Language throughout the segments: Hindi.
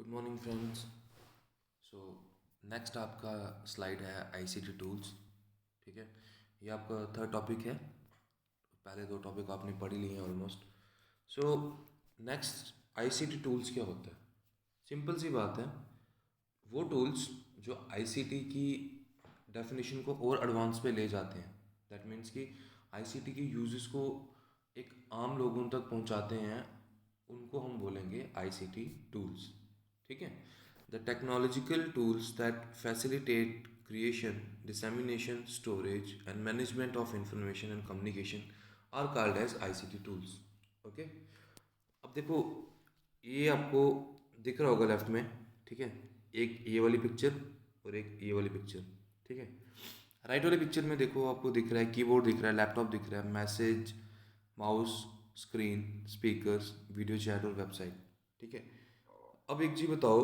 Good morning friends. So next आपका स्लाइड है आईसीटी टूल्स। ठीक है, ये आपका थर्ड टॉपिक है। पहले दो टॉपिक आपने पढ़ ही लिए हैं almost. So next ICT tools क्या होता है? सिंपल सी बात है, वो टूल्स जो आईसीटी की डेफिनेशन को और एडवांस पे ले जाते हैं। दैट मीन्स कि आईसीटी की यूजेस को एक आम लोगों तक पहुंचाते हैं, उनको हम बोलेंगे आईसीटी टूल्स। ठीक है, the technological tools that facilitate creation, dissemination, storage and management of information and communication are called as ICT tools. Okay, अब देखो, ये आपको दिख रहा होगा लेफ्ट में। ठीक है, एक ये वाली पिक्चर और एक ये वाली पिक्चर। ठीक है, राइट वाली पिक्चर में देखो, आपको दिख रहा है कीबोर्ड, दिख रहा है लैपटॉप, दिख रहा है message, mouse, screen, speakers, video chat और वेबसाइट। ठीक है, अब एक चीज़ बताओ,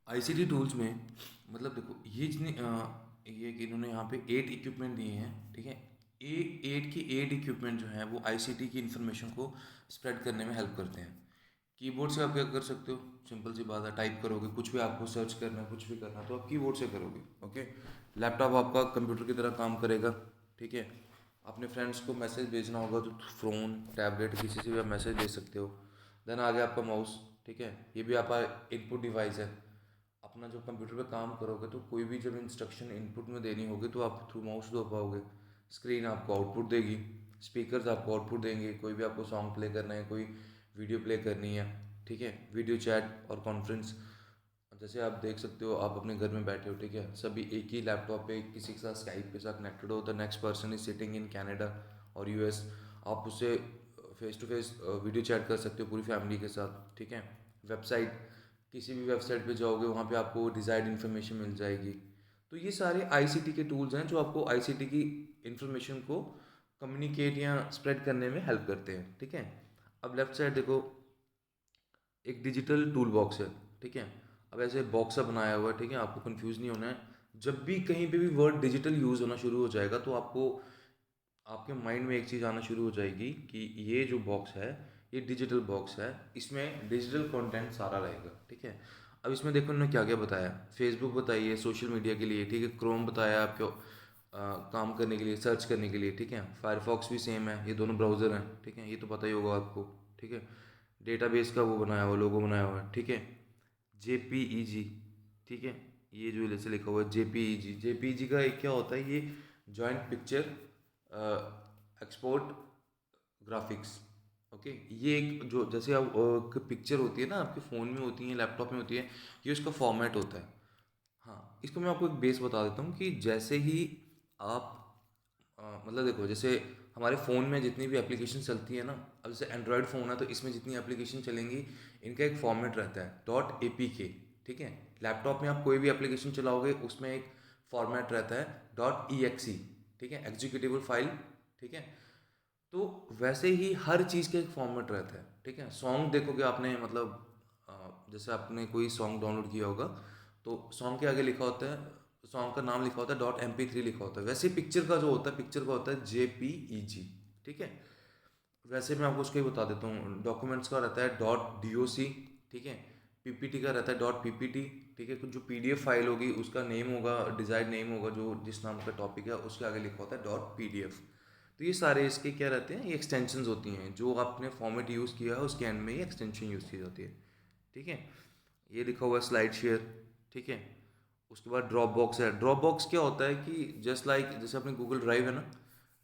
आईसीटी टूल्स में मतलब देखो, ये जितने ये कि इन्होंने यहाँ पे 8 इक्विपमेंट दिए हैं। ठीक है, ए 8 की 8 इक्विपमेंट जो हैं वो आईसीटी की इन्फॉर्मेशन को स्प्रेड करने में हेल्प करते हैं। कीबोर्ड से आप क्या कर सकते हो? सिंपल सी बात है, टाइप करोगे, कुछ भी आपको सर्च करना है, कुछ भी करना है तो आप कीबोर्ड से करोगे। ओके, लैपटॉप आपका कंप्यूटर की तरह काम करेगा। ठीक है, अपने फ्रेंड्स को मैसेज भेजना होगा तो फ़ोन, टैबलेट, किसी से भी आप मैसेज भेज सकते हो। देन आ गया आपका माउस। ठीक है, ये भी आपका इनपुट डिवाइस है। अपना जब कंप्यूटर पे काम करोगे तो कोई भी जब इंस्ट्रक्शन इनपुट में देनी होगी तो आप थ्रू माउस दो पाओगे। स्क्रीन आपको आउटपुट देगी, स्पीकर्स आपको आउटपुट देंगे, कोई भी आपको सॉन्ग प्ले करना है, कोई वीडियो प्ले करनी है। ठीक है, वीडियो चैट और कॉन्फ्रेंस, जैसे आप देख सकते हो, आप अपने घर में बैठे हो, ठीक है, सभी एक ही लैपटॉप पे किसी के साथ स्काइप के साथ कनेक्टेड हो, the next person is sitting in Canada और यूएस, आप उससे face to face video chat कर सकते हो पूरी फैमिली के साथ। ठीक है, वेबसाइट, किसी भी वेबसाइट पे जाओगे वहाँ पे आपको डिज़ायर्ड इन्फॉर्मेशन मिल जाएगी। तो ये सारे आईसीटी के टूल्स हैं जो आपको आईसीटी की इन्फॉर्मेशन को कम्युनिकेट या स्प्रेड करने में हेल्प करते हैं। ठीक है, अब लेफ्ट साइड देखो, एक डिजिटल टूल बॉक्स है। ठीक है, अब ऐसे बॉक्स सा बनाया हुआ है। ठीक है, आपको कंफ्यूज नहीं होना है। जब भी कहीं पे भी वर्ड डिजिटल यूज़ होना शुरू हो जाएगा तो आपको आपके माइंड में एक चीज़ आना शुरू हो जाएगी कि ये जो बॉक्स है ये डिजिटल बॉक्स है, इसमें डिजिटल कंटेंट सारा रहेगा। ठीक है, अब इसमें देखो उन्होंने क्या क्या बताया। फेसबुक बताइए सोशल मीडिया के लिए। ठीक है, क्रोम बताया आपको काम करने के लिए, सर्च करने के लिए। ठीक है, फायरफॉक्स भी सेम है, ये दोनों ब्राउज़र हैं। ठीक है, ये तो पता ही होगा आपको। ठीक है, डेटाबेस का वो बनाया हुआ, लोगो बनाया हुआ है। ठीक है, जेपीईजी। ठीक है, ये जो जैसे लिखा हुआ है जेपीईजी, जेपीईजी का एक क्या होता है, ये joint picture export graphics. Okay, ये एक जो जैसे आप पिक्चर होती है ना, आपके फ़ोन में होती है, लैपटॉप में होती है, ये उसका फॉर्मेट होता है। हाँ, इसको मैं आपको एक बेस बता देता हूँ कि जैसे ही आप मतलब देखो, जैसे हमारे फ़ोन में जितनी भी एप्लीकेशन चलती है ना, अब जैसे एंड्रॉयड फ़ोन है तो इसमें जितनी एप्लीकेशन चलेंगी, इनका एक फॉर्मेट रहता है डॉट APK। ठीक है, लैपटॉप में आप कोई भी एप्लीकेशन चलाओगे उसमें एक फॉर्मेट रहता है डॉट EXE। ठीक है, एग्जीक्यूटिबल फाइल। ठीक है, तो वैसे ही हर चीज़ का एक फॉर्मेट रहता है। ठीक है, सॉन्ग देखोगे आपने, मतलब जैसे आपने कोई सॉन्ग डाउनलोड किया होगा तो सॉन्ग के आगे लिखा होता है, सॉन्ग का नाम लिखा होता है डॉट MP3 लिखा होता है। वैसे पिक्चर का जो होता है, पिक्चर का होता है JPEG। ठीक है, वैसे मैं आपको उसको ही बता देता हूँ, डॉक्यूमेंट्स का रहता है डॉट DOC। ठीक है, PPT का रहता है डॉट PPT। ठीक है, कुछ जो PDF फाइल होगी उसका नेम होगा, डिज़ाइन नेम होगा, जो जिस नाम का टॉपिक है उसके आगे लिखा होता है डॉट PDF। तो ये सारे इसके क्या रहते हैं, ये एक्सटेंशंस होती हैं, जो आपने फॉर्मेट यूज़ किया है उसके एंड में ये एक्सटेंशन यूज़ की जाती है। ठीक है, ये लिखा हुआ है स्लाइड शेयर। ठीक है, उसके बाद ड्रॉप बॉक्स है। ड्रॉप बॉक्स क्या होता है कि जस्ट लाइक जैसे अपने गूगल ड्राइव है ना,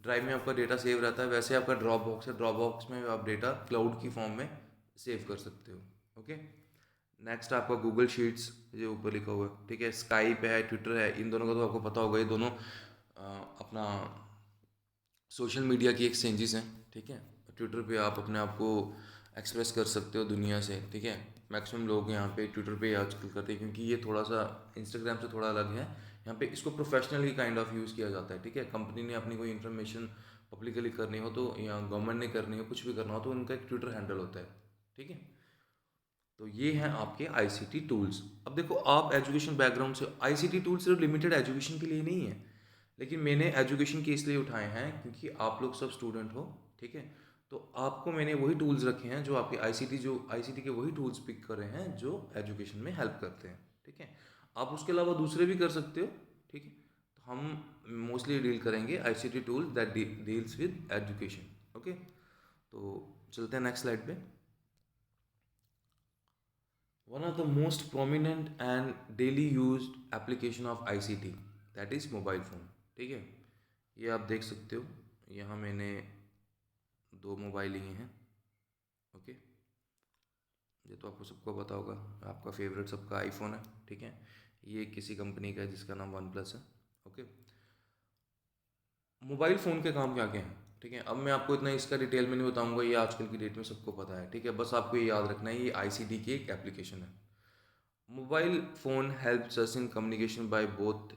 ड्राइव में आपका डेटा सेव रहता है, वैसे आपका ड्रॉप बॉक्स है। ड्रॉप बॉक्स में आप डेटा क्लाउड की फॉर्म में सेव कर सकते हो। ओके, नेक्स्ट आपका गूगल शीट्स, ये ऊपर लिखा हुआ है। ठीक है, स्काइप है, ट्विटर है, इन दोनों का तो आपको पता होगा, ये दोनों अपना सोशल मीडिया की एक्सचेंजेस हैं। ठीक है, ट्विटर पे आप अपने आप को एक्सप्रेस कर सकते हो दुनिया से। ठीक है, मैक्सिमम लोग यहाँ पे ट्विटर पे आजकल करते हैं क्योंकि ये थोड़ा सा इंस्टाग्राम से थोड़ा अलग है। यहाँ पे इसको प्रोफेशनली काइंड ऑफ यूज़ किया जाता है। ठीक है, कंपनी ने अपनी कोई इन्फॉर्मेशन पब्लिकली करनी हो तो, या गवर्नमेंट ने करनी हो, कुछ भी करना हो तो उनका एक ट्विटर हैंडल होता है। ठीक है, तो ये हैं आपके आईसीटी टूल्स। अब देखो, आप एजुकेशन बैकग्राउंड से, आईसीटी टूल्स सिर्फ लिमिटेड एजुकेशन के लिए नहीं है, लेकिन मैंने एजुकेशन के इसलिए उठाए हैं क्योंकि आप लोग सब स्टूडेंट हो। ठीक है, तो आपको मैंने वही टूल्स रखे हैं जो आपके आईसीटी के वही टूल्स पिक कर रहे हैं जो एजुकेशन में हेल्प करते हैं, ठीक है। आप उसके अलावा दूसरे भी कर सकते हो, ठीक है। तो हम मोस्टली डील करेंगे ICT tool that deals with education, okay. तो चलते हैं नेक्स्ट स्लाइड पे। One of the most prominent and daily used application of ICT that is mobile phone, ठीक है। ये आप देख सकते हो, यहाँ मैंने दो मोबाइल लिए हैं, ओके। ये तो आपको सबको पता होगा, आपका फेवरेट सबका आईफोन है, ठीक है। ये किसी कंपनी का है जिसका नाम वन प्लस है, ओके। मोबाइल फ़ोन के काम क्या क्या हैं, ठीक है। अब मैं आपको इतना इसका डिटेल में नहीं बताऊंगा, ये आजकल की डेट में सबको पता है, ठीक है। बस आपको ये याद रखना है, ये आईसीटी की एक एप्लीकेशन है। Mobile phone helps us in communication by both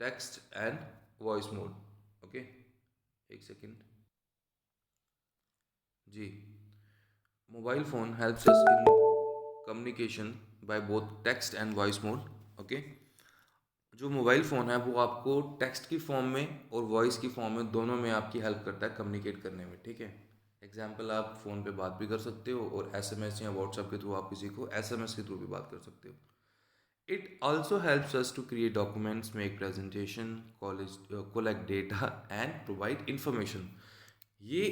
text and voice mode, okay. एक सेकेंड जी। Mobile phone helps us in communication by both text and voice mode, okay. जो मोबाइल फ़ोन है वो आपको टेक्स्ट की फॉर्म में और वॉइस की फॉर्म में दोनों में आपकी हेल्प करता है कम्युनिकेट करने में, ठीक है। एग्जाम्पल, आप फ़ोन पे बात भी कर सकते हो और एसएमएस या व्हाट्सएप के थ्रू आप किसी को एसएमएस के थ्रू भी बात कर सकते हो। It also helps us to create documents, make presentation, college collect data and provide information. ये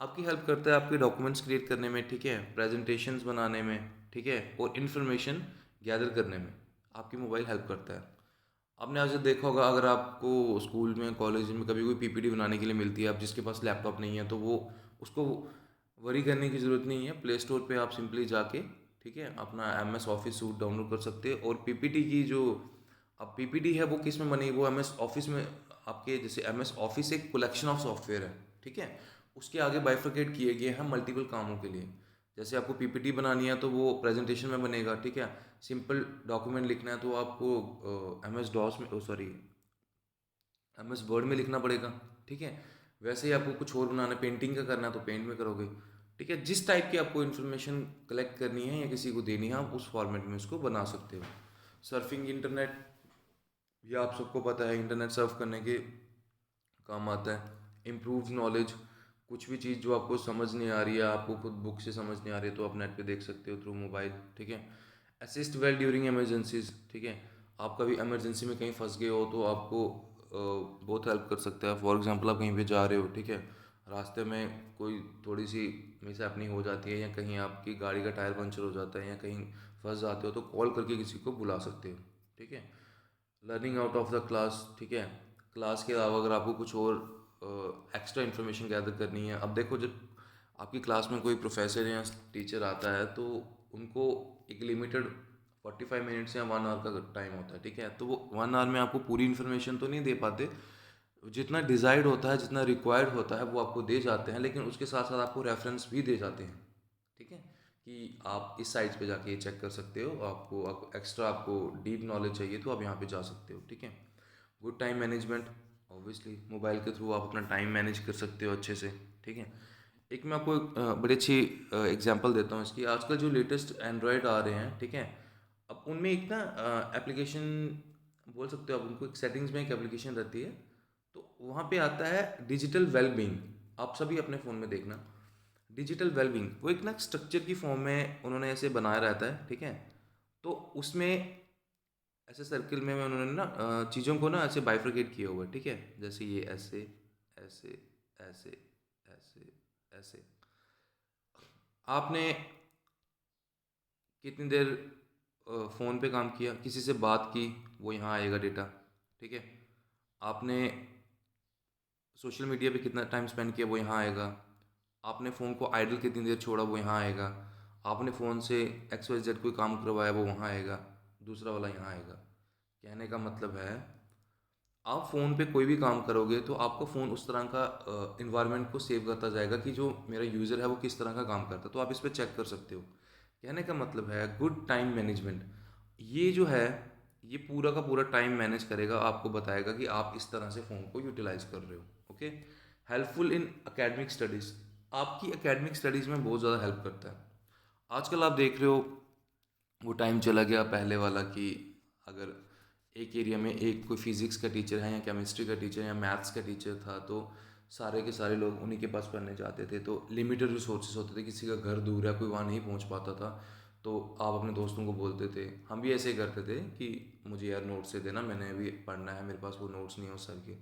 आपकी हेल्प करता है आपके डॉक्यूमेंट्स क्रिएट करने में, ठीक है, प्रेजेंटेशंस बनाने में, ठीक है, और इन्फॉर्मेशन गैदर करने में आपकी मोबाइल हेल्प करता है। आपने आज देखा होगा, अगर आपको स्कूल में कॉलेज में कभी कोई पीपीटी बनाने के लिए मिलती है, आप जिसके पास लैपटॉप नहीं है तो वो उसको वरी करने की ज़रूरत नहीं है, प्ले स्टोर पे आप सिंपली जाके, ठीक है, अपना M S office suite download कर सकते हैं। और पीपीटी की जो अब पीपीटी है वो किस में बनी, वो एम एस ऑफिस में, आपके जैसे एम एस ऑफिस एक कलेक्शन ऑफ सॉफ्टवेयर है, ठीक है। उसके आगे बाइफरकेट किए गए हैं मल्टीपल कामों के लिए। जैसे आपको पीपीटी बनानी है तो वो प्रेजेंटेशन में बनेगा, ठीक है। सिंपल डॉक्यूमेंट लिखना है तो आपको एम एस डॉस में, सॉरी, एम एस वर्ड में लिखना पड़ेगा, ठीक है। वैसे ही आपको कुछ और बनाना है, पेंटिंग का करना है तो पेंट में करोगे, ठीक है। जिस टाइप की आपको इन्फॉर्मेशन कलेक्ट करनी है या किसी को देनी है, आप उस फॉर्मेट में उसको बना सकते हो। सर्फिंग इंटरनेट, ये आप सबको पता है, इंटरनेट सर्फ करने के काम आता है। इम्प्रूव नॉलेज, कुछ भी चीज़ जो आपको समझ नहीं आ रही है, आपको खुद बुक से समझ नहीं आ रही है, तो आप नेट पे देख सकते हो थ्रू मोबाइल, ठीक है। असिस्ट वेल ड्यूरिंग इमरजेंसीज, ठीक है। आप कभी इमरजेंसी में कहीं फंस गए हो तो आपको बहुत हेल्प कर सकता है। फॉर एग्जांपल, आप कहीं पे जा रहे हो, ठीक है, रास्ते में कोई थोड़ी सी मिसहैपनिंग हो जाती है या कहीं आपकी गाड़ी का टायर पंचर हो जाता है या कहीं फंस जाते हो तो कॉल करके किसी को बुला सकते हो, ठीक है। Learning out of the class, ठीक है। क्लास के अलावा अगर आपको कुछ और एक्स्ट्रा इन्फॉर्मेशन गैदर करनी है, अब देखो, जब आपकी क्लास में कोई प्रोफेसर या टीचर आता है तो उनको एक लिमिटेड 45 मिनट्स या 1 आवर का टाइम होता है, ठीक है। तो वो 1 आवर में आपको पूरी इन्फॉर्मेशन तो नहीं दे पाते, जितना डिज़ायर्ड होता है, जितना रिक्वायर्ड होता है वो आपको दे जाते हैं, लेकिन उसके साथ साथ आपको रेफरेंस भी दे जाते हैं, ठीक है, कि आप इस साइट्स पे जाके ये चेक कर सकते हो। आपको एक्स्ट्रा आपको डीप नॉलेज चाहिए तो आप यहाँ पे जा सकते हो, ठीक है। Good time management, obviously mobile के थ्रू आप अपना टाइम मैनेज कर सकते हो अच्छे से, ठीक है। एक मैं आपको एक बड़ी अच्छी एग्जांपल देता हूँ इसकी। आजकल जो लेटेस्ट एंड्रॉयड आ रहे हैं, ठीक है, अब उनमें एक ना एप्लीकेशन बोल सकते हो आप उनको, एक सेटिंग्स में एक एप्लीकेशन रहती है, तो वहाँ पे आता है डिजिटल वेलबींग। आप सभी अपने फ़ोन में देखना, डिजिटल वेलबींग वो एक ना स्ट्रक्चर की फॉर्म में उन्होंने ऐसे बनाया रहता है, ठीक है। तो उसमें ऐसे सर्किल में उन्होंने ना चीज़ों को ना ऐसे बाइफरकेट किया हुआ है, ठीक है। जैसे ये ऐसे ऐसे ऐसे ऐसे ऐसे, आपने कितनी देर फ़ोन पे काम किया, किसी से बात की, वो यहाँ आएगा डेटा, ठीक है। आपने सोशल मीडिया पे कितना टाइम स्पेंड किया वो यहाँ आएगा। आपने फ़ोन को आइडल कितनी देर छोड़ा वो यहाँ आएगा। आपने फ़ोन से एक्स वाई जेड कोई काम करवाया वो वहाँ आएगा, दूसरा वाला यहाँ आएगा। कहने का मतलब है, आप फ़ोन पे कोई भी काम करोगे तो आपका फ़ोन उस तरह का इन्वायरमेंट को सेव करता जाएगा कि जो मेरा यूज़र है वो किस तरह का काम करता है, तो आप इस पर चेक कर सकते हो। कहने का मतलब है गुड टाइम मैनेजमेंट, ये जो है ये पूरा का पूरा टाइम मैनेज करेगा, आपको बताएगा कि आप इस तरह से फ़ोन को यूटिलाइज कर रहे हो, okay. Helpful in academic studies, आपकी एकेडमिक स्टडीज़ में बहुत ज़्यादा हेल्प करता है। आजकल आप देख रहे हो, वो टाइम चला गया पहले वाला कि अगर एक एरिया में एक कोई फिज़िक्स का टीचर है या केमिस्ट्री का टीचर या मैथ्स का टीचर था तो सारे के सारे लोग उन्हीं के पास पढ़ने जाते थे, तो लिमिटेड रिसोर्सेज होते थे, किसी का घर दूर है, कोई वहाँ नहीं पहुँच पाता था, तो आप अपने दोस्तों को बोलते थे। हम भी ऐसे ही करते थे कि मुझे यार नोट्स से देना, मैंने अभी पढ़ना है, मेरे पास वो नोट्स नहीं हो सर के।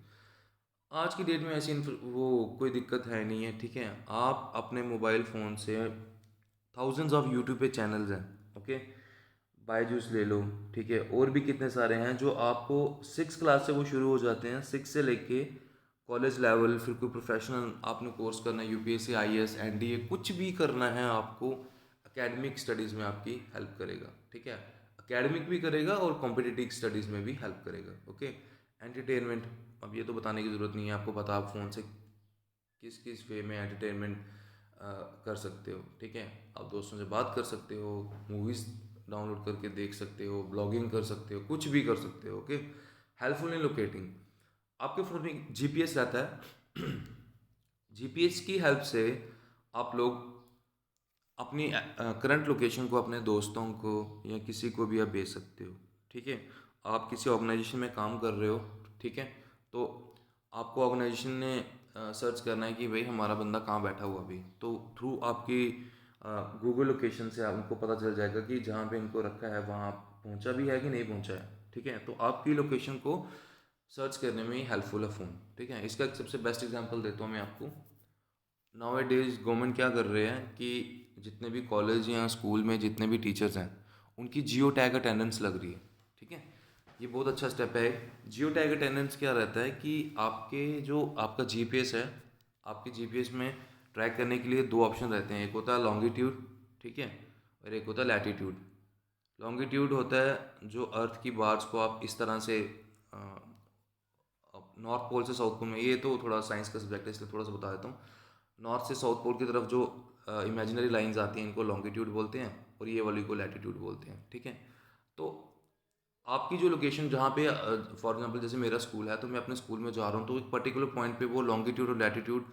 आज की डेट में ऐसी वो कोई दिक्कत है नहीं है, ठीक है। आप अपने मोबाइल फ़ोन से थाउजेंड्स ऑफ यूट्यूब पे चैनल्स हैं, ओके। बायजूस ले लो, ठीक है, और भी कितने सारे हैं जो आपको 6 क्लास से वो शुरू हो जाते हैं, 6 से लेके कॉलेज लेवल, फिर कोई प्रोफेशनल आपने कोर्स करना है, यूपीएससी, आईएएस, एनडीए, कुछ भी करना है आपको, एकेडमिक स्टडीज़ में आपकी हेल्प करेगा, ठीक है। एकेडमिक भी करेगा और कॉम्पिटिटिव स्टडीज़ में भी हेल्प करेगा, ओके। एंटरटेनमेंट, अब ये तो बताने की ज़रूरत नहीं है आपको, पता आप फ़ोन से किस किस वे में एंटरटेनमेंट कर सकते हो, ठीक है। आप दोस्तों से बात कर सकते हो, मूवीज़ डाउनलोड करके देख सकते हो, ब्लॉगिंग कर सकते हो, कुछ भी कर सकते हो, ओके। हेल्पफुल इन लोकेटिंग, आपके फ़ोन में जीपीएस रहता है। जीपीएस की हेल्प से आप लोग अपनी करंट लोकेशन को अपने दोस्तों को या किसी को भी आप भेज सकते हो, ठीक है। आप किसी ऑर्गेनाइजेशन में काम कर रहे हो, ठीक है, तो आपको ऑर्गेनाइजेशन ने सर्च करना है कि भाई हमारा बंदा कहाँ बैठा हुआ अभी, तो थ्रू आपकी गूगल लोकेशन से आपको पता चल जाएगा कि जहाँ पे इनको रखा है वहाँ पहुँचा भी है कि नहीं पहुँचा है, ठीक है। तो आपकी लोकेशन को सर्च करने में ही हेल्पफुल है फ़ोन, ठीक है। इसका एक सबसे बेस्ट एग्जांपल देता हूँ मैं आपको। नाउ डेज गवर्नमेंट क्या कर रहे हैं कि जितने भी कॉलेज या स्कूल में जितने भी टीचर्स हैं उनकी जियो टैग अटेंडेंस लग रही है, ठीक है। ये बहुत अच्छा स्टेप है। जियो टैग अटेंडेंस क्या रहता है कि आपके जो आपका जीपीएस है, आपके जीपीएस में ट्रैक करने के लिए दो ऑप्शन रहते हैं, एक होता है लॉन्गिट्यूड, ठीक है, और एक होता है लैटिट्यूड। लॉन्गिट्यूड होता है जो अर्थ की बार्स को आप इस तरह से नॉर्थ पोल से साउथ पोल में, ये तो थोड़ा साइंस का सब्जेक्ट है इसलिए थोड़ा सा बता देता हूँ। नॉर्थ से साउथ पोल की तरफ जो इमेजिनरी लाइंस आती हैं इनको लॉन्गिट्यूड बोलते हैं, और ये वाली को लैटिट्यूड बोलते हैं, ठीक है। तो आपकी जो लोकेशन जहाँ पे फॉर एग्जांपल जैसे मेरा स्कूल है, तो मैं अपने स्कूल में जा रहा हूँ, तो एक पर्टिकुलर पॉइंट पे वो लॉन्गिट्यूड और लैटिट्यूड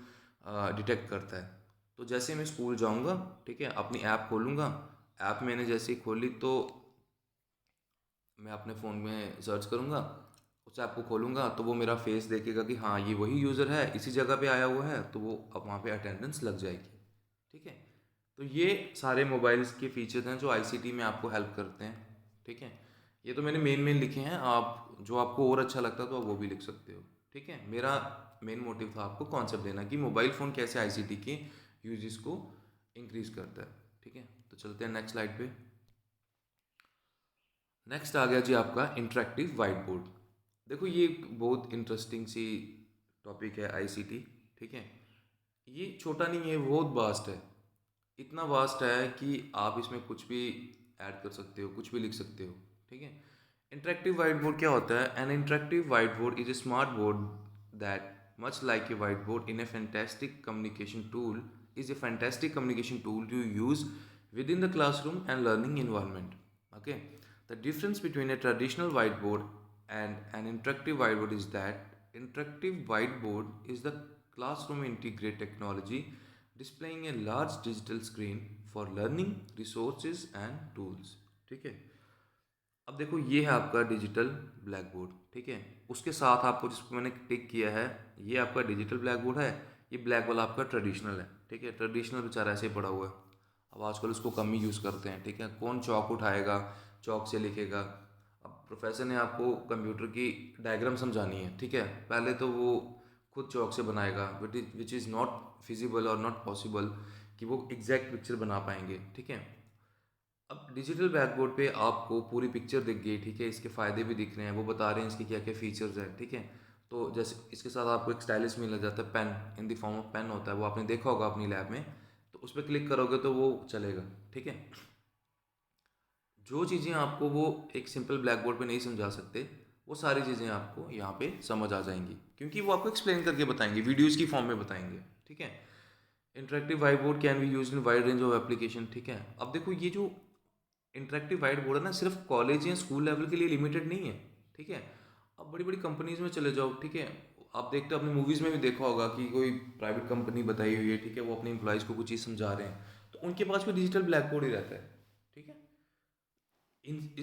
डिटेक्ट करता है। तो जैसे मैं स्कूल जाऊँगा, ठीक है, अपनी ऐप खोलूँगा, ऐप मैंने जैसे ही खोली तो मैं अपने फ़ोन में सर्च करूँगा, उस ऐप को खोलूँगा तो वो मेरा फेस देखेगा कि हाँ ये वही यूज़र है, इसी जगह पे आया हुआ है, तो वो अब वहाँ पे अटेंडेंस लग जाएगी, ठीक है। तो ये सारे मोबाइल्स के फीचर्स हैं जो आईसीटी में आपको हेल्प करते हैं, ठीक है। ये तो मैंने मेन मेन लिखे हैं, आप जो आपको और अच्छा लगता है तो आप वो भी लिख सकते हो, ठीक है। मेरा मेन मोटिव था आपको कॉन्सेप्ट देना कि मोबाइल फ़ोन कैसे आईसीटी के यूजेस को इंक्रीज़ करता है, ठीक है। तो चलते हैं नेक्स्ट स्लाइड पे। नेक्स्ट आ गया जी आपका इंटरेक्टिव वाइट बोर्ड। देखो ये एक बहुत इंटरेस्टिंग सी टॉपिक है आईसीटी, ठीक है। ये छोटा नहीं है, बहुत वास्ट है। इतना वास्ट है कि आप इसमें कुछ भी ऐड कर सकते हो, कुछ भी लिख सकते हो, ठीक है। इंटरेक्टिव वाइट बोर्ड क्या होता है? N interactive white board is a smart board that much like a white board in A fantastic communication tool is a fantastic communication tool to use within the classroom and learning environment, okay. The difference between a traditional whiteboard and an interactive whiteboard is that interactive whiteboard is the classroom integrate technology displaying a large digital screen for learning resources and tools, ठीक है। अब देखो ये है आपका डिजिटल ब्लैक बोर्ड, ठीक है। उसके साथ आपको जिसको मैंने टिक किया है, ये आपका डिजिटल ब्लैक बोर्ड है, ये ब्लैक वाला आपका ट्रेडिशनल है, ठीक है। ट्रेडिशनल बेचारा ऐसे ही पड़ा हुआ है, अब आजकल उसको कम ही यूज़ करते हैं, ठीक है। कौन चौक उठाएगा, चौक से लिखेगा। अब प्रोफेसर ने आपको कंप्यूटर की डायग्राम समझानी है, ठीक है, पहले तो वो खुद चौक से बनाएगा, विच इज़ नॉट फिजिबल और नॉट पॉसिबल कि वो एग्जैक्ट पिक्चर बना पाएंगे, ठीक है। अब डिजिटल ब्लैकबोर्ड पे आपको पूरी पिक्चर दिख गई, ठीक है, इसके फ़ायदे भी दिख रहे हैं, वो बता रहे हैं इसके क्या क्या फीचर्स हैं, ठीक है। तो जैसे इसके साथ आपको एक स्टाइलिश मिल जाता है, pen in the form of pen होता है, वो आपने देखा होगा अपनी लैब में, तो उस पर क्लिक करोगे तो वो चलेगा, ठीक है। जो चीज़ें आपको वो एक सिंपल ब्लैक बोर्ड पर नहीं समझा सकते, वो सारी चीज़ें आपको यहाँ पे समझ आ जाएंगी, क्योंकि वो आपको एक्सप्लेन करके बताएंगे, वीडियोज़ की फॉर्म में बताएंगे, ठीक है। Interactive white board can be use in wide range of application, ठीक है। अब देखो ये जो इंटरेक्टिव वाइट बोर्ड है ना, सिर्फ कॉलेज या स्कूल लेवल के लिए लिमिटेड नहीं है, ठीक है। अब बड़ी बड़ी कंपनीज में चले जाओ, ठीक है, आप देखते हो अपनी मूवीज़ में भी देखा होगा कि कोई प्राइवेट कंपनी बताई हुई है, ठीक है, वो अपने एम्प्लॉयज़ को कुछ चीज़ समझा रहे हैं, तो उनके पास भी डिजिटल ब्लैक बोर्ड ही रहता है, ठीक है।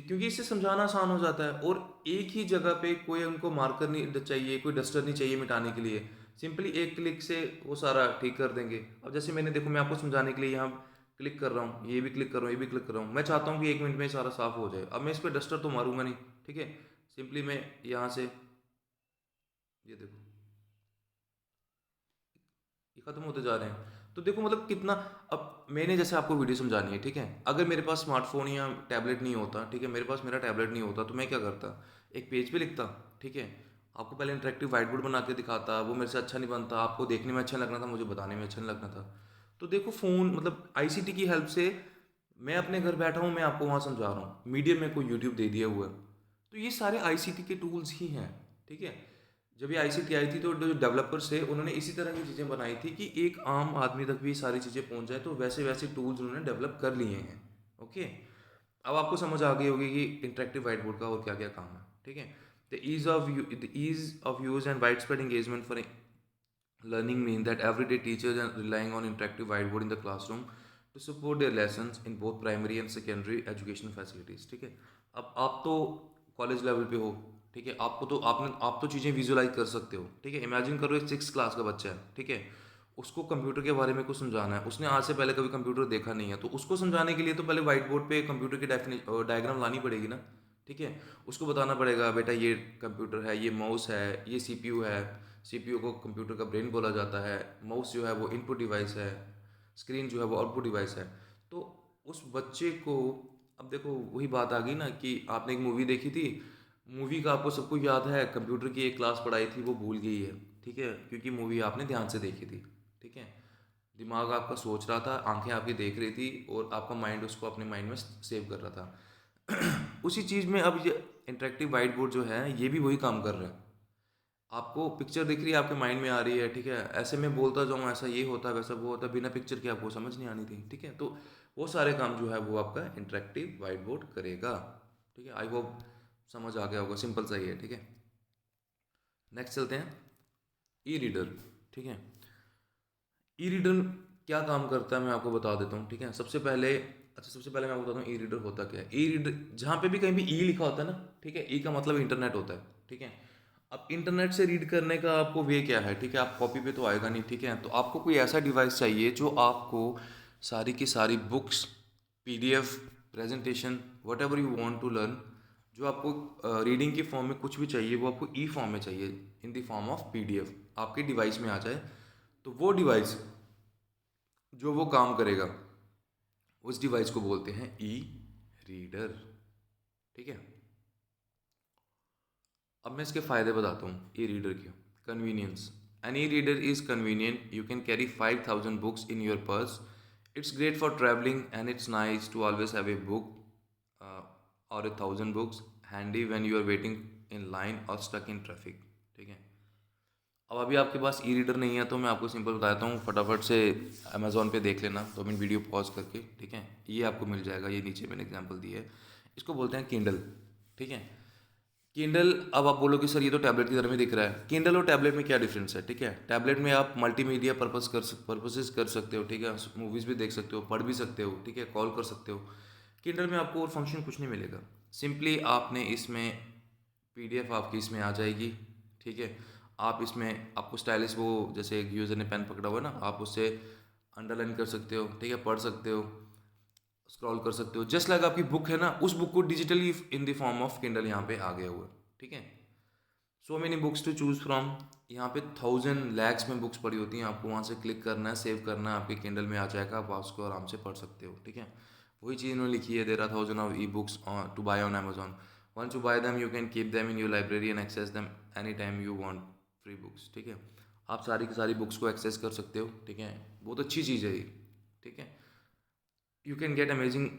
क्योंकि इससे समझाना आसान हो जाता है, और एक ही जगह पे कोई उनको मार्कर नहीं चाहिए, कोई डस्टर नहीं चाहिए मिटाने के लिए, सिंपली एक क्लिक से वो सारा ठीक कर देंगे। अब जैसे मैंने देखो, मैं आपको समझाने के लिए यहाँ क्लिक कर रहा हूँ, ये भी क्लिक कर रहा हूँ, ये भी क्लिक कर रहा हूँ, मैं चाहता हूँ कि 1 मिनट में ये सारा साफ हो जाए। अब मैं इस पर डस्टर तो मारूंगा नहीं, ठीक है। सिंपली मैं यहाँ से, ये देखो, ये खत्म होते जा रहे हैं। तो देखो मतलब कितना, अब मैंने जैसे आपको वीडियो समझानी है, ठीक है, अगर मेरे पास स्मार्टफोन या टैबलेट नहीं होता, ठीक है, मेरे पास मेरा टैबलेट नहीं होता, तो मैं क्या करता, एक पेज पे लिखता, ठीक है, आपको पहले इंटरेक्टिव वाइट बोर्ड बना के दिखाता, वो मेरे से अच्छा नहीं बनता, आपको देखने में अच्छा लगना था, मुझे बताने में अच्छा नहीं लगना था। तो देखो फ़ोन मतलब आईसीटी की हेल्प से मैं अपने घर बैठा हूँ, मैं आपको वहाँ समझा रहा हूँ, मीडियम में कोई यूट्यूब दे दिया हुआ है। तो ये सारे आईसीटी के टूल्स ही हैं, ठीक है। जब ये आईसीटी आई थी तो जो डेवलपर्स थे उन्होंने इसी तरह की चीज़ें बनाई थी कि एक आम आदमी तक भी सारी चीज़ें पहुंच जाए, तो वैसे वैसे टूल्स उन्होंने डेवलप कर लिए हैं। ओके, अब आपको समझ आ गई होगी कि इंटरेक्टिव वाइट बोर्ड का और क्या क्या काम है, ठीक है। The ease of use and wide spread engagement for learning means that everyday teachers are relying on interactive whiteboard in the classroom to support their lessons in both primary and secondary education facilities, ठीक है। अब आप तो कॉलेज लेवल पे हो, ठीक है, आपको तो आप तो चीज़ें विजुअलाइज कर सकते हो, ठीक है। इमेजिन करो एक 6 क्लास का बच्चा है, ठीक है, उसको कंप्यूटर के बारे में कुछ समझाना है, उसने आज से पहले कभी कंप्यूटर देखा नहीं है, तो उसको समझाने के लिए तो पहले व्हाइट बोर्ड पे कंप्यूटर की डायग्राम लानी पड़ेगी ना, ठीक है। उसको बताना पड़ेगा बेटा ये कंप्यूटर है, ये माउस है, ये सीपीयू है, सीपीयू को कंप्यूटर का ब्रेन बोला जाता है, माउस जो है वो इनपुट डिवाइस है, स्क्रीन जो है वो आउटपुट डिवाइस है। तो उस बच्चे को, अब देखो वही बात आ गई ना कि आपने एक मूवी देखी थी, मूवी का आपको सब कुछ याद है, कंप्यूटर की एक क्लास पढ़ाई थी वो भूल गई है, ठीक है, क्योंकि मूवी आपने ध्यान से देखी थी, ठीक है। दिमाग आपका सोच रहा था, आंखें आपकी देख रही थी, और आपका माइंड उसको अपने माइंड में सेव कर रहा था। उसी चीज़ में अब ये इंटरेक्टिव वाइट बोर्ड जो है ये भी वही काम कर रहा है। आपको पिक्चर दिख रही है, आपके माइंड में आ रही है, ठीक है, ऐसे में बोलता जाऊँ ऐसा ये होता है वैसा वो होता है, बिना पिक्चर के आपको समझ नहीं आनी थी, ठीक है। तो वो सारे काम जो है वो आपका इंटरेक्टिव वाइट बोर्ड करेगा, ठीक है। आई होप समझ आ गया होगा, सिंपल सा ही है, ठीक है। नेक्स्ट चलते हैं, ई रीडर, ठीक है। ई रीडर क्या काम करता है मैं आपको बता देता हूँ, ठीक है। सबसे पहले मैं आपको बताता हूँ ई रीडर होता क्या है। ई रीडर जहाँ पे भी कहीं भी ई लिखा होता है ना, ठीक है, ई का मतलब इंटरनेट होता है, ठीक है। अब इंटरनेट से रीड करने का आपको वे क्या है, ठीक है, आप कॉपी पे तो आएगा नहीं, ठीक है, तो आपको कोई ऐसा डिवाइस चाहिए जो आपको सारी की सारी books, PDF, presentation, whatever you want to learn, जो आपको रीडिंग के फॉर्म में कुछ भी चाहिए वो आपको ई फॉर्म में चाहिए, इन द फॉर्म ऑफ पीडीएफ आपके डिवाइस में आ जाए। तो वो डिवाइस जो वो काम करेगा, उस डिवाइस को बोलते हैं ई रीडर, ठीक है। अब मैं इसके फ़ायदे बताता हूँ ई रीडर के। Convenience, an e reader is convenient, you can carry 5,000 books in your purse, it's great for travelling and it's nice to always have a book or 1,000 books handy when you are waiting in line or stuck in traffic, ठीक है। अब अभी आपके पास ई रीडर नहीं है तो मैं आपको सिंपल बताता हूँ, फटाफट से अमेज़ोन पे देख लेना 2 मिनट वीडियो पॉज करके, ठीक है। ये आपको मिल जाएगा, ये नीचे मैंने एग्जांपल दी है, इसको बोलते हैं किंडल, ठीक है। किंडल, अब आप बोलोगे सर ये तो टैबलेट की तरह में दिख रहा है, किंडल और टैबलेट में क्या डिफरेंस है, ठीक है। टैबलेट में आप मल्टीमीडिया पर्पसेस कर सकते हो, ठीक है, मूवीज़ भी देख सकते हो, पढ़ भी सकते हो, ठीक है, कॉल कर सकते हो। किंडल में आपको और फंक्शन कुछ नहीं मिलेगा, सिंपली आपने इसमें पीडीएफ आपकी इसमें आ जाएगी, ठीक है। आप इसमें आपको स्टाइलिश वो, जैसे एक यूज़र ने पेन पकड़ा हुआ है ना, आप उससे अंडरलाइन कर सकते हो, ठीक है, पढ़ सकते हो, स्क्रॉल कर सकते हो, जस्ट लाइक आपकी बुक है ना, उस बुक को digitally in the form of Kindle यहाँ पे आ गया हुआ है, ठीक है। So many books to choose from, यहाँ पे 1,000 लैक्स में बुक्स पड़ी होती हैं, आपको वहाँ से क्लिक करना है, सेव करना है, आपके किंडल में आ जाएगा, आप उसको आराम से पढ़ सकते हो, ठीक है। वही चीज़ इन्होंने लिखी है, there are 1,000 of e books to buy on Amazon, once you buy them you can keep them in your library and access them any time you want, free books, ठीक है। आप सारी की सारी बुक्स को एक्सेस कर सकते हो, ठीक है, बहुत अच्छी चीज़ है ये, ठीक है। You can get amazing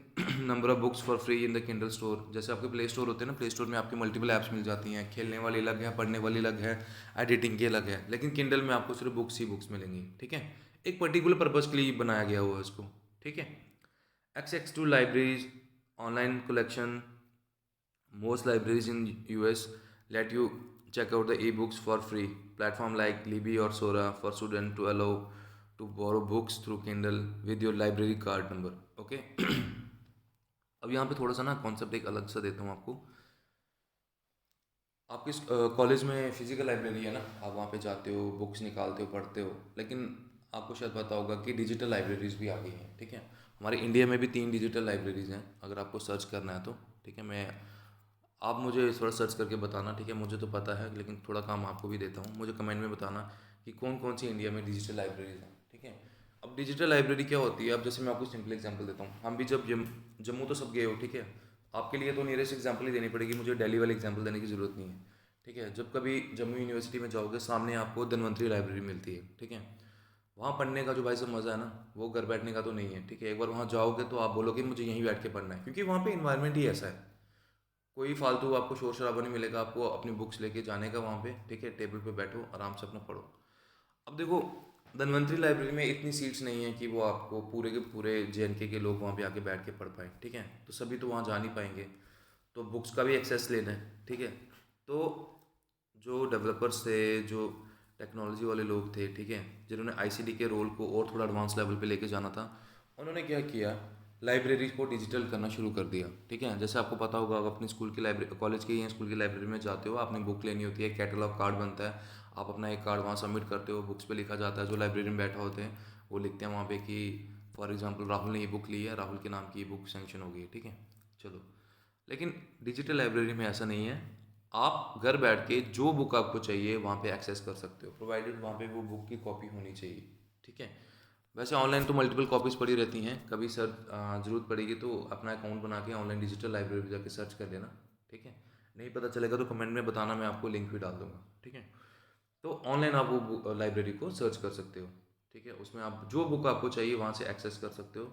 number of books for free in the Kindle store, जैसे आपके प्ले स्टोर होते हैं ना, प्ले स्टोर में आपके मल्टीपल ऐप्स मिल जाती हैं, खेलने वाली अलग है, पढ़ने वाली अलग है, एडिटिंग की अलग है, लेकिन किंडल में आपको सिर्फ बुक्स ही बुक्स मिलेंगी, ठीक है। एक पर्टिकुलर पर्पज़ के लिए बनाया गया हुआ है इसको, ठीक है। Access to libraries, online collection, most libraries in US let you check out the ebooks for free, platform like Libby or Sora for students to allow to borrow books through Kindle with your library card number, okay। अब यहाँ पे थोड़ा सा ना कॉन्सेप्ट एक अलग सा देता हूँ आपको। आपके कॉलेज में फिजिकल लाइब्रेरी है ना, आप वहाँ पे जाते हो, बुक्स निकालते हो, पढ़ते हो, लेकिन आपको शायद पता होगा कि डिजिटल लाइब्रेरीज भी आ गई हैं। ठीक है, हमारे इंडिया में भी 3 डिजिटल लाइब्रेरीज हैं, अगर आपको सर्च करना है तो। ठीक है, मैं आप मुझे थोड़ा सर्च करके बताना। ठीक है, मुझे तो पता है लेकिन थोड़ा काम आपको भी देता हूँ, मुझे कमेंट में बताना कि कौन कौन सी इंडिया में डिजिटल लाइब्रेरीज हैं। ठीक है, अब डिजिटल लाइब्रेरी क्या होती है, अब जैसे मैं आपको सिंपल एग्जांपल देता हूँ। हम भी जब जम्मू तो सब गए हो, ठीक है, आपके लिए तो नियरेस्ट एग्जांपल ही देनी पड़ेगी, मुझे दिल्ली वाले एग्जांपल देने की ज़रूरत नहीं है। ठीक है, जब कभी जम्मू यूनिवर्सिटी में जाओगे, सामने आपको धन्वंतरी लाइब्रेरी मिलती है। ठीक है, वहाँ पढ़ने का जो भाई सब मज़ा है ना, वो घर बैठने का तो नहीं है। ठीक है, एक बार वहाँ जाओगे तो आप बोलोगे मुझे यहीं बैठ के पढ़ना है, क्योंकि वहाँ पे इन्वायरमेंट ही ऐसा है। कोई फालतू आपको शोर शराबा नहीं मिलेगा, आपको अपनी बुक्स लेके जाने का वहाँ पे। ठीक है, टेबल पे बैठो, आराम से अपना पढ़ो। अब देखो, धन्वंतरी लाइब्रेरी में इतनी सीट्स नहीं है कि वो आपको पूरे के पूरे JNK के लोग वहाँ पे आके बैठ के पढ़ पाएँ। ठीक है, तो सभी तो वहाँ जा नहीं पाएंगे, तो बुक्स का भी एक्सेस लेना है। ठीक है, तो जो डेवलपर्स थे, जो टेक्नोलॉजी वाले लोग थे, ठीक है, जिन्होंने ICT के रोल को और थोड़ा एडवांस लेवल पे लेके जाना था, उन्होंने क्या किया, लाइब्रेरी को डिजिटल करना शुरू कर दिया। ठीक है, जैसे आपको पता होगा, आप अपनी स्कूल की लाइब्रेरी, कॉलेज की या स्कूल की लाइब्रेरी में जाते हो, आपने बुक लेनी होती है, कैटलॉग कार्ड बनता है, आप अपना एक कार्ड वहाँ सबमिट करते हो, बुक्स पे लिखा जाता है, जो लाइब्रेरी में बैठा होते हैं वो लिखते हैं वहाँ पे कि फॉर एग्जांपल राहुल ने ये बुक ली है, राहुल के नाम की ये बुक सेंक्शन हो गई है। ठीक है, चलो, लेकिन डिजिटल लाइब्रेरी में ऐसा नहीं है। आप घर बैठ के जो बुक आपको चाहिए वहाँ पे एक्सेस कर सकते हो, प्रोवाइडेड वहाँ पे वो बुक की कॉपी होनी चाहिए। ठीक है, वैसे ऑनलाइन तो मल्टीपल कॉपीज़ पड़ी रहती हैं, कभी सर ज़रूरत पड़ेगी तो अपना अकाउंट बना के ऑनलाइन डिजिटल लाइब्रेरी पे जाके सर्च कर लेना। ठीक है, नहीं पता चलेगा तो कमेंट में बताना, मैं आपको लिंक भी डाल दूंगा। ठीक है, तो ऑनलाइन आप वो लाइब्रेरी को सर्च कर सकते हो। ठीक है, उसमें आप जो बुक आपको चाहिए वहाँ से एक्सेस कर सकते हो,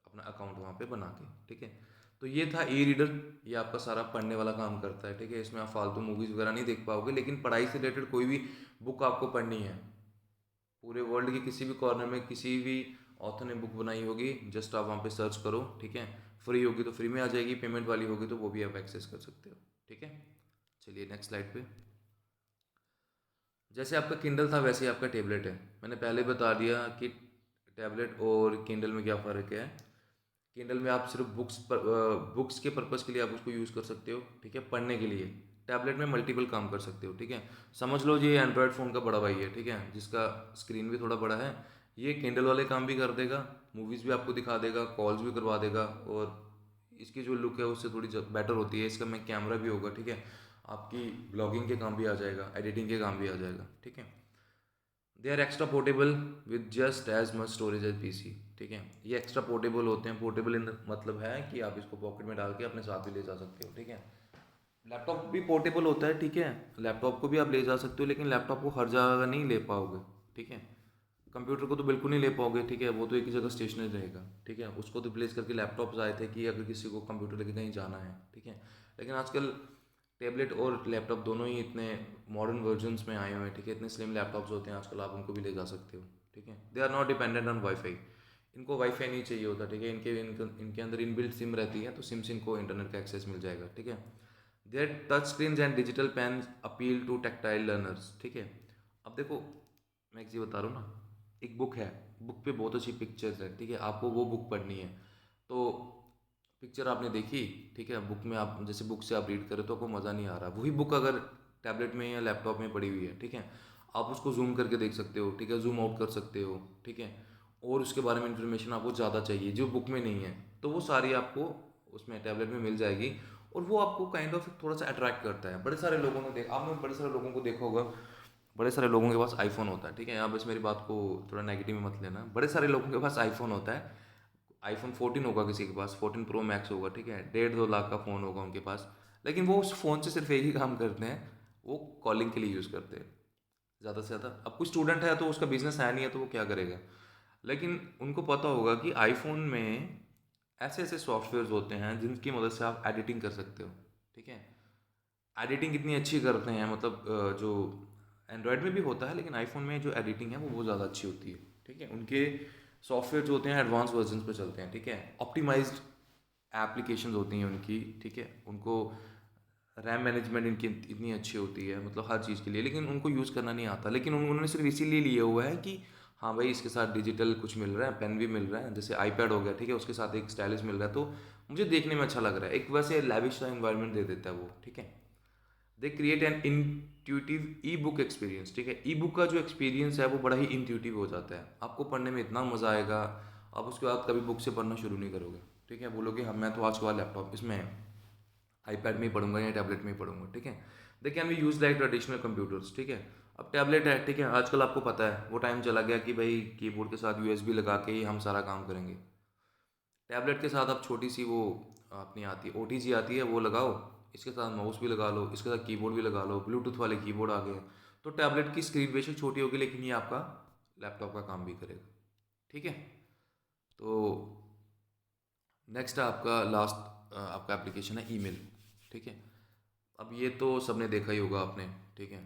अपना अकाउंट वहाँ पे बना के। ठीक है, तो ये था E रीडर, ये आपका सारा पढ़ने वाला काम करता है। ठीक है, इसमें आप फालतू मूवीज़ वगैरह नहीं देख पाओगे, लेकिन पढ़ाई से रिलेटेड कोई भी बुक आपको पढ़नी है, पूरे वर्ल्ड के किसी भी कॉर्नर में किसी भी ऑथर ने बुक बनाई होगी, जस्ट आप वहाँ पे सर्च करो। ठीक है, फ्री होगी तो फ्री में आ जाएगी, पेमेंट वाली होगी तो वो भी आप एक्सेस कर सकते हो। ठीक है, चलिए नेक्स्ट स्लाइड पे। जैसे आपका किंडल था वैसे ही आपका टेबलेट है। मैंने पहले बता दिया कि टैबलेट और किंडल में क्या फ़र्क है। किंडल में आप सिर्फ बुक्स के पर्पज़ के लिए आप उसको यूज़ कर सकते हो। ठीक है, पढ़ने के लिए। टैबलेट में मल्टीपल काम कर सकते हो। ठीक है, समझ लो ये एंड्रॉयड फ़ोन का बड़ा भाई है। ठीक है, जिसका स्क्रीन भी थोड़ा बड़ा है, ये किंडल वाले काम भी कर देगा, मूवीज़ भी आपको दिखा देगा, कॉल्स भी करवा देगा, और इसकी जो लुक है उससे थोड़ी बेटर होती है। इसका में कैमरा भी होगा। ठीक है, आपकी ब्लॉगिंग के काम भी आ जाएगा, एडिटिंग के काम भी आ जाएगा। ठीक है, they are extra portable with just as much storage as PC। ठीक है, ये एक्स्ट्रा पोर्टेबल होते हैं। पोर्टेबल इन मतलब है कि आप इसको पॉकेट में डाल के अपने साथ भी ले जा सकते हो। ठीक है, लैपटॉप भी पोर्टेबल होता है। ठीक है, लैपटॉप को भी आप ले जा सकते हो, लेकिन लैपटॉप को हर जगह नहीं ले पाओगे। ठीक है, कंप्यूटर को तो बिल्कुल नहीं ले पाओगे। ठीक है, वो तो एक ही जगह स्टेशनरी रहेगा। ठीक है, उसको तो रिप्लेस करके लैपटॉप्स आए थे कि अगर किसी को कंप्यूटर लेके कहीं जाना है। ठीक है, लेकिन आजकल टैबलेट और लैपटॉप दोनों ही इतने मॉडर्न वर्जन्स में आए हुए हैं। ठीक है, इतने स्लिम लैपटॉप्स होते हैं आजकल, आप उनको भी ले जा सकते हो। ठीक है, they are not dependent on wifi. इनको वाईफाई नहीं चाहिए होता। ठीक है, इनके अंदर इनबिल्ट सिम रहती है, तो सिम से इनको इंटरनेट का एक्सेस मिल जाएगा। ठीक है, their touch screen and digital pen appeal to tactile learners. ठीक है, अब देखो, मैं एक चीज़ बता रहा हूँ ना, एक बुक है, बुक पे बहुत अच्छी पिक्चर्स है। ठीक है, आपको वो बुक पढ़नी है, तो पिक्चर आपने देखी। ठीक है, बुक में आप जैसे बुक से आप रीड करें तो आपको मज़ा नहीं आ रहा। वही बुक अगर टैबलेट में या लैपटॉप में पड़ी हुई है, ठीक है, आप उसको जूम करके देख सकते हो। ठीक है, जूम आउट कर सकते हो। ठीक है, और उसके बारे में इंफॉर्मेशन आपको ज़्यादा चाहिए जो बुक में नहीं है, तो वो सारी आपको उसमें टैबलेट में मिल जाएगी। और वो आपको काइंड ऑफ थोड़ा सा अट्रैक्ट करता है। बड़े सारे लोगों ने आपने बड़े सारे लोगों को देखा होगा, बड़े सारे लोगों के पास आईफोन होता है। ठीक है, आप बस मेरी बात को थोड़ा नेगेटिव में मत लेना, बड़े सारे लोगों के पास आईफोन होता है। आईफोन 14 होगा किसी के पास, 14 प्रो मैक्स होगा। ठीक है, 1.5-2 लाख का फ़ोन होगा उनके पास, लेकिन वो उस फ़ोन से सिर्फ एक ही काम करते हैं, वो कॉलिंग के लिए यूज़ करते हैं ज़्यादा से ज़्यादा। अब कोई स्टूडेंट है तो उसका बिजनेस है नहीं है, तो वो क्या करेगा, लेकिन उनको पता होगा कि आईफोन में ऐसे ऐसे सॉफ्टवेयर्स होते हैं जिनकी मदद से आप एडिटिंग कर सकते हो। ठीक है, एडिटिंग इतनी अच्छी करते हैं, मतलब जो एंड्रॉयड में भी होता है, लेकिन आईफोन में जो एडिटिंग है वो बहुत ज़्यादा अच्छी होती है। ठीक है, उनके सॉफ्टवेयर जो होते हैं एडवांस वर्जन पे चलते हैं। ठीक है, ऑप्टिमाइज्ड एप्लीकेशंस होती हैं उनकी। ठीक है, उनको रैम मैनेजमेंट इनकी इतनी अच्छी होती है, मतलब हर चीज़ के लिए, लेकिन उनको यूज़ करना नहीं आता। लेकिन उन्होंने सिर्फ इसीलिए लिया हुआ है कि हाँ भाई, इसके साथ डिजिटल कुछ मिल रहा है, पेन भी मिल रहा है, जैसे आईपैड हो गया। ठीक है, उसके साथ एक स्टाइलिश मिल रहा है, तो मुझे देखने में अच्छा लग रहा है, एक वैसे लैविश सा इन्वायरमेंट दे देता है वो। ठीक है, they create an intuitive E book experience, ठीक है। ई बुक का जो एक्सपीरियंस है वो बड़ा ही इंट्यूटिव हो जाता है, आपको पढ़ने में इतना मज़ा आएगा, आप उसके बाद कभी बुक से पढ़ना शुरू नहीं करोगे, ठीक है। बोलोगे हम मैं तो आज के बाद लैपटॉप इसमें आईपैड में ही पढ़ूंगा या टैबलेट में ही पढ़ूंगा, ठीक है। They can be use like traditional computers, ठीक है। अब टैबलेट है, ठीक है, आजकल आपको पता है वो टाइम चला गया कि भाई कीबोर्ड के साथ यूएसबी लगा के ही हम सारा काम करेंगे। टैबलेट के साथ आप छोटी सी वो अपनी आती है ओटीजी आती है, वो लगाओ, इसके साथ माउस भी लगा लो, इसके साथ कीबोर्ड भी लगा लो, ब्लूटूथ वाले कीबोर्ड आ गए। तो टैबलेट की स्क्रीन बेशक छोटी होगी लेकिन ये आपका लैपटॉप का काम भी करेगा, ठीक है। तो नेक्स्ट है आपका लास्ट आपका एप्लीकेशन है ईमेल, ठीक है। अब ये तो सबने देखा ही होगा आपने, ठीक है।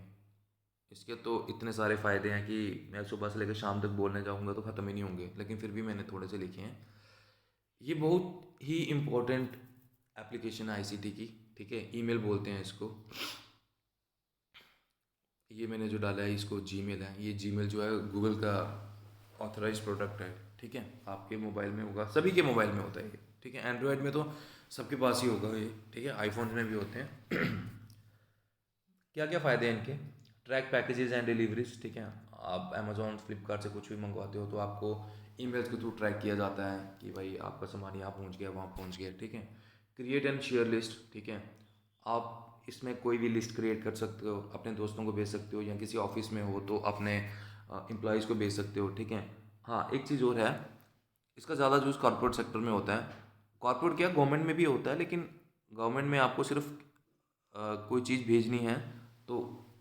इसके तो इतने सारे फ़ायदे हैं कि मैं सुबह से लेकर शाम तक बोलने जाऊंगा तो ख़त्म ही नहीं होंगे, लेकिन फिर भी मैंने थोड़े से लिखे हैं। ये बहुत ही इम्पोर्टेंट एप्लीकेशन है आईसीटी की, ठीक है। ईमेल बोलते हैं इसको। ये मैंने जो डाला है इसको जीमेल है, ये जीमेल जो है गूगल का ऑथराइज प्रोडक्ट है, ठीक है। आपके मोबाइल में होगा, सभी के मोबाइल में होता है ये, ठीक है। एंड्रॉयड में तो सबके पास ही होगा ये, ठीक है। आईफोन में भी होते हैं। क्या क्या फ़ायदे हैं इनके? ट्रैक पैकेजेस एंड डिलीवरीज, ठीक है। आप अमेजोन फ्लिपकार्ट से कुछ भी मंगवाते हो तो आपको ईमेल्स के थ्रू ट्रैक किया जाता है कि भाई आपका सामान यहाँ पहुँच गया, वहाँ पहुँच गया, ठीक है। क्रिएट एंड शेयर लिस्ट, ठीक है। आप इसमें कोई भी लिस्ट क्रिएट कर सकते हो, अपने दोस्तों को भेज सकते हो, या किसी ऑफिस में हो तो अपने एम्प्लॉयज़ को भेज सकते हो, ठीक है। हाँ, एक चीज़ और है, इसका ज़्यादा यूज़ कॉर्पोरेट सेक्टर में होता है। कॉर्पोरेट क्या, गवर्नमेंट में भी होता है, लेकिन गवर्नमेंट में आपको सिर्फ कोई चीज़ भेजनी है तो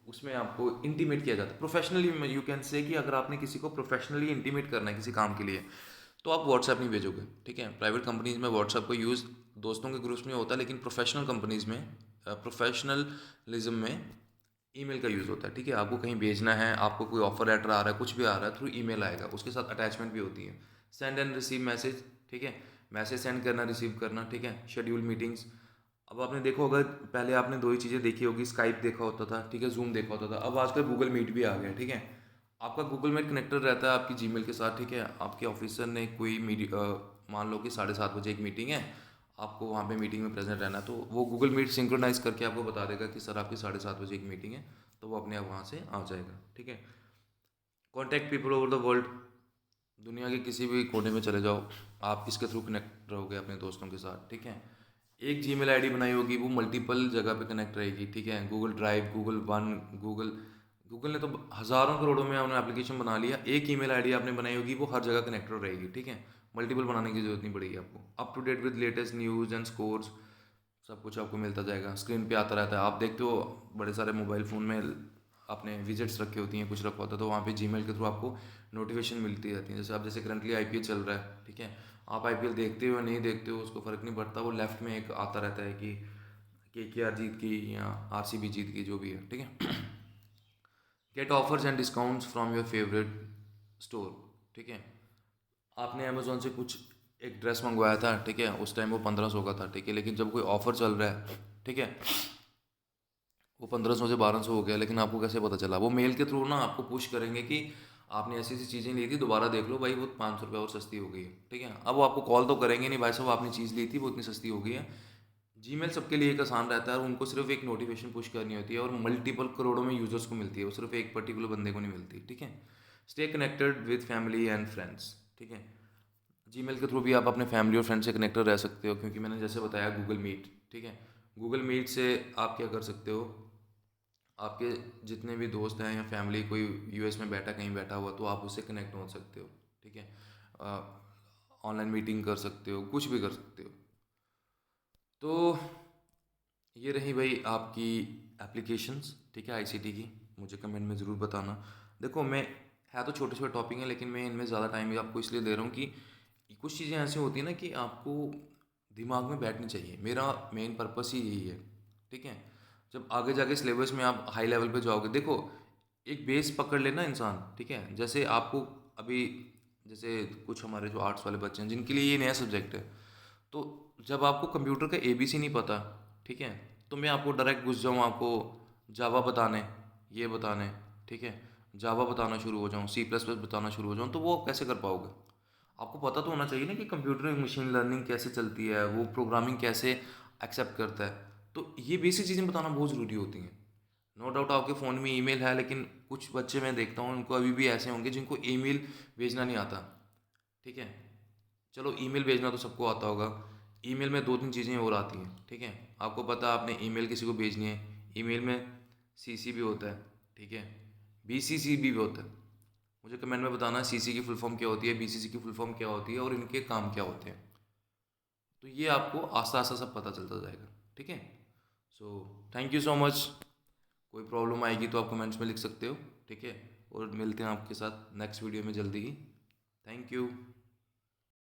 उसमें आपको इंटीमेट किया जाता है प्रोफेशनली। यू कैन से कि अगर आपने किसी को प्रोफेशनली इंटीमेट करना है किसी काम के लिए तो आप व्हाट्सएप नहीं भेजोगे, ठीक है। प्राइवेट कंपनीज में व्हाट्सएप का यूज़ दोस्तों के ग्रुप्स में होता है, लेकिन प्रोफेशनल कंपनीज में प्रोफेशनलिज्म में ईमेल का यूज़ होता है, ठीक है। आपको कहीं भेजना है, आपको कोई ऑफर लेटर आ रहा है, कुछ भी आ रहा है, थ्रू ईमेल आएगा, उसके साथ अटैचमेंट भी होती है। सेंड एंड रिसीव मैसेज, ठीक है। मैसेज सेंड करना, रिसीव करना, ठीक है। Schedule meetings. अब आपने देखो, अगर पहले आपने दो ही चीज़ें देखी होगी, स्काइप देखा होता था, ठीक है, जूम देखा होता था, अब आजकल गूगल मीट भी आ गया, ठीक है। आपका गूगल मीट कनेक्टेड रहता है आपकी जीमेल के साथ, ठीक है। आपके ऑफिसर ने कोई मान लो कि 7:30 बजे एक मीटिंग है, आपको वहाँ पे मीटिंग में प्रेजेंट रहना है, तो वो गूगल मीट सिंक्रोनाइज करके आपको बता देगा कि सर आपकी 7:30 बजे एक मीटिंग है, तो वो अपने आप वहाँ से आ जाएगा, ठीक है। Contact people over the world, दुनिया के किसी भी कोने में चले जाओ, आप इसके थ्रू कनेक्ट रहोगे अपने दोस्तों के साथ, ठीक है। एक जीमेल आईडी बनाई होगी, वो मल्टीपल जगह पे कनेक्ट रहेगी, ठीक है। Google drive, Google one, Google Google ने तो हज़ारों करोड़ों में उन्होंने एप्लीकेशन बना लिया, एक ईमेल आईडी आपने बनाई होगी वो हर जगह कनेक्टेड रहेगी, ठीक है। मल्टीपल बनाने की जरूरत नहीं पड़ेगी आपको। Up to date with latest news and scores, सब कुछ आपको मिलता जाएगा, स्क्रीन पे आता रहता है। आप देखते हो बड़े सारे मोबाइल फ़ोन में आपने विजिट्स रखी होती हैं, कुछ रखा होता है, तो वहाँ पे जीमेल के थ्रू आपको नोटिफिकेशन मिलती रहती है। जैसे करंटली आईपीएल चल रहा है, ठीक है। आप आईपीएल देखते हो नहीं देखते हो उसको फ़र्क नहीं पड़ता, वो लेफ्ट में एक आता रहता है कि केकेआर जीत की या आरसीबी जीत की, जो भी है, ठीक है। Gate offers and discounts from your favourite store, ठीक है। आपने अमेजोन से कुछ एक ड्रेस मंगवाया था, ठीक है, उस टाइम वो 1500 का था, ठीक है, लेकिन जब कोई ऑफर चल रहा है, ठीक है, वो 1500 से 1200 हो गया, लेकिन आपको कैसे पता चला? वो मेल के थ्रू ना आपको पुश करेंगे कि आपने ऐसी ऐसी चीज़ें ली थी, दोबारा देख लो भाई, वो 500 रुपये और सस्ती हो गई है, ठीक है। अब वो आपको कॉल तो करेंगे नहीं, भाई साहब आपने चीज़ ली थी वो इतनी सस्ती हो गई है। जीमेल सबके लिए एक आसान रहता है, और उनको सिर्फ एक नोटिफिकेशन पुश करनी होती है, और मल्टीपल करोड़ों में यूजर्स को मिलती है, वो सिर्फ एक पर्टिकुलर बंदे को नहीं मिलती, ठीक है। Stay connected with family and friends, ठीक है। जीमेल के थ्रू भी आप अपने फैमिली और फ्रेंड से कनेक्टेड रह सकते हो, क्योंकि मैंने जैसे बताया गूगल मीट, ठीक है। गूगल मीट से आप क्या कर सकते हो, आपके जितने भी दोस्त हैं या फैमिली, कोई यूएस में बैठा कहीं बैठा हुआ, तो आप उससे कनेक्ट हो सकते हो, ठीक है। ऑनलाइन मीटिंग कर सकते हो, कुछ भी कर सकते हो। तो ये रही भाई आपकी एप्लीकेशंस, ठीक है, आईसीटी की। मुझे कमेंट में ज़रूर बताना। देखो, मैं है तो छोटे छोटे टॉपिक हैं, लेकिन मैं इनमें ज़्यादा टाइम भी आपको इसलिए दे रहा हूँ कि कुछ चीज़ें ऐसी होती हैं ना कि आपको दिमाग में बैठनी चाहिए। मेरा मेन पर्पस ही यही है, ठीक है। जब आगे जाके सिलेबस में आप हाई लेवल पे जाओगे, देखो एक बेस पकड़ लेना इंसान, ठीक है। जैसे आपको अभी, जैसे कुछ हमारे जो आर्ट्स वाले बच्चे हैं जिनके लिए ये नया सब्जेक्ट है, तो जब आपको कंप्यूटर का एबीसी नहीं पता, ठीक है, तो मैं आपको डायरेक्ट घुस जाऊँ आपको जावा बताने, ये बताने, ठीक है, जावा बताना शुरू हो जाऊँ, सी प्लस प्लस बताना शुरू हो जाऊँ, तो वो आप कैसे कर पाओगे? आपको पता तो होना चाहिए ना कि कंप्यूटर में मशीन लर्निंग कैसे चलती है, वो प्रोग्रामिंग कैसे एक्सेप्ट करता है। तो ये बेसिक चीज़ें बताना बहुत ज़रूरी होती हैं। नो डाउट आपके फ़ोन में ईमेल है, लेकिन कुछ बच्चे मैं देखता हूँ उनको अभी भी ऐसे होंगे जिनको ईमेल भेजना नहीं आता, ठीक है। चलो ईमेल भेजना तो सबको आता होगा। ईमेल में 2-3 चीज़ें और आती हैं, ठीक है। आपको पता है आपने ईमेल किसी को भेजनी है, ईमेल में सीसी भी होता है, ठीक है, बीसीसी भी होता है। मुझे कमेंट में बताना सीसी की फुल फॉर्म क्या होती है, बीसीसी की फुल फॉर्म क्या होती है और इनके काम क्या होते हैं। तो ये आपको आस्ता आस्ता सब पता चलता जाएगा, ठीक है। So thank you so much. कोई प्रॉब्लम आएगी तो आप कमेंट्स में लिख सकते हो, ठीक है। और मिलते हैं आपके साथ नेक्स्ट वीडियो में जल्दी ही। Thank you.